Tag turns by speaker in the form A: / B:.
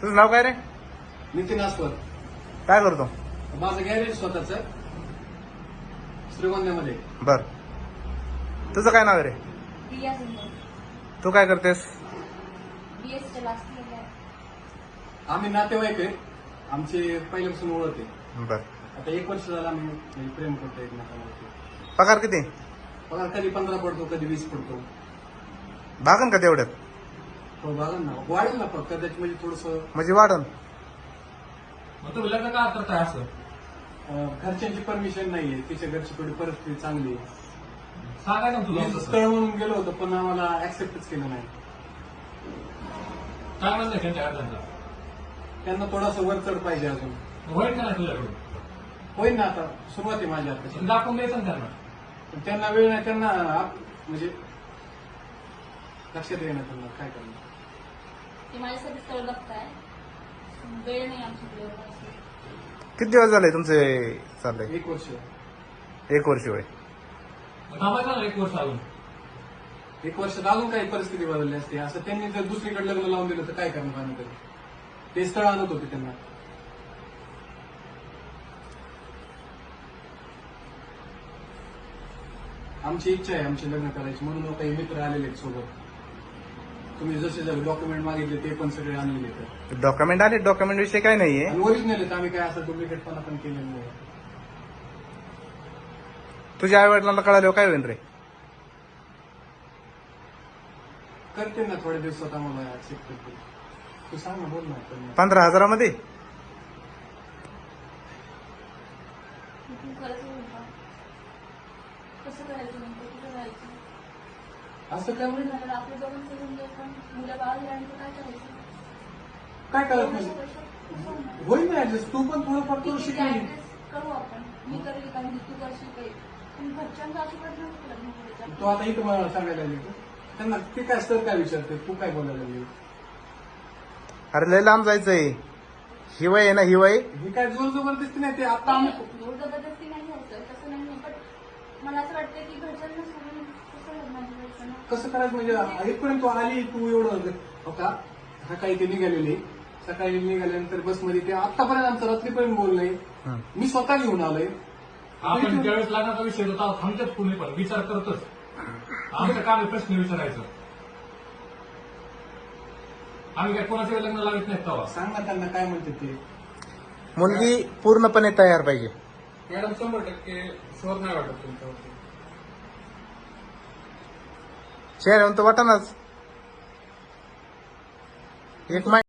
A: तुझं नाव काय रे?
B: नितीन आस्वर.
A: काय करतो?
B: माझं गॅरेज स्वतःच श्रीगोंद्यामध्ये.
A: बर. तुझं काय नाव आहे रे?
C: प्रिया सिंह.
A: तू काय करतेस?
C: बीएसच्या लास्ट इयरला आहे.
B: आम्ही नातेवाईक आहे. आमची पहिल्यापासून ओळख आहे.
A: बर.
B: आता 1 वर्ष झालं आम्ही प्रेम करतो एकमेकांवरती.
A: पगार किती?
B: पगार कधी 15 पडतो, कधी 20 पडतो.
A: भागन का तेवढ्यात?
B: हो बघा ना, वाढेल ना फक्त त्याची म्हणजे थोडस
A: म्हणजे वाढन.
D: मग तुम्ही लग्न का करताय असं?
B: घरच्यांची परमिशन नाहीये. तिच्या घरची थोडी परिस्थिती चांगली आहे.
D: सांगा ना तुला
B: मी स्थळ म्हणून गेलो होतो पण आम्हाला ऍक्सेप्टच केलं नाही.
D: काय म्हणलंय त्यांच्या घरच्यांचा?
B: त्यांना थोडासा वर चढ पाहिजे अजून.
D: होईल का नाही तुझ्याकडून?
B: होईल ना, आता सुरुवात आहे माझी आता.
D: दाखवून द्यायचं ना त्यांना.
B: पण त्यांना वेळ नाही. त्यांना म्हणजे लक्षात येणार त्यांना काय करणार.
C: ते माझ्यासाठी स्थळ बघताय. वेळ नाही आमच्याकडे एवढा असं.
A: किती दिवस झाले तुमचे चाललंय?
B: 1 वर्ष.
A: 1 वर्ष वय.
D: मग थांबायचं ना 1 वर्ष अजून.
B: 1 वर्षात अजून काही परिस्थिती बदलली असते. असं त्यांनी जर दुसरीकडे लग्न लावून दिलं तर काय करणार आम्ही तरी. ते स्थळ आणत होते त्यांना. आमची इच्छा आहे आमचे लग्न करायची म्हणून काही मित्र आलेले आहेत सोबत. तुम्ही जसे जर डॉक्युमेंट मागितले ते पण सगळे आणलेले आहेत.
A: डॉक्युमेंट आले. डॉक्युमेंट विषय काय नाहीये.
B: आणि ओरिजिनल आहेत. आम्ही काय असं डुप्लिकेटपणा पण केलेलं नाही.
A: तुझ्या आई वडिलांना कळाल्यावर काय होईल रे?
B: करते ना थोड्या दिवसात आम्हाला ऍक्सेप्ट करते. तू सांग ना, बोल ना.
A: 15,000
C: तू खरंच बोलता. कसं करायचं नेमकं? कुठं जायचं?
B: असं काय
C: एवढं
B: म्हणजे
C: झालं आपल्या दोघांचं म्हणजे पण मुलं बाळ झाल्यानंतर काय करायचं?
B: काय करत
C: एवढं
B: नाही.
C: वर्ष कसं होणार?
B: होईल ना ऍडजस्ट. तू पण थोडंफार करू
C: ठीक आहे,
B: शिकली.
C: adjust करू आपण. मी करेल कारण तू करशील काही. पण घरच्यांचा आशीर्वाद नव्हतं लग्न करायचं.
B: तू आता इथं मला सांगायला लागली तू. त्यांना ते काय सर काय विचारते, तू काय बोलायला लागली.
A: अरे लय लांब जायचंय. हिवाय आहे ना, हिवाय.
B: ही काय जोर जबरदस्ती नाही. ते आता आम्ही
C: जोर जबरदस्ती नाही घ्यायचं, तसं नाही. पण मला असं वाटतं की घरच्यांना सोडून कसं लग्न करायचं ना?
B: कसं करायचं म्हणजे इथपर्यंत तू आली. तू एवढं होता सकाळी ते निघालेले. सकाळी निघाल्यानंतर बसमध्ये ते आतापर्यंत आमचं रात्रीपर्यंत बोललंय. मी स्वतः घेऊन आलोय.
D: आपण ज्यावेळेस लग्नाचा विषय होता थांबतेच कुणी पण विचार करतोच. आमचं काम आहे प्रश्न विचारायचं. आम्ही काय कोणाचे लग्न लावत नाही तेव्हा.
B: सांग ना त्यांना काय म्हणते ते.
A: मुलगी पूर्णपणे तयार पाहिजे.
B: मॅडम 100% शोर नाही वाटत तुमच्यावरती.
A: चेहऱ्यावर तर वाटानाच. एक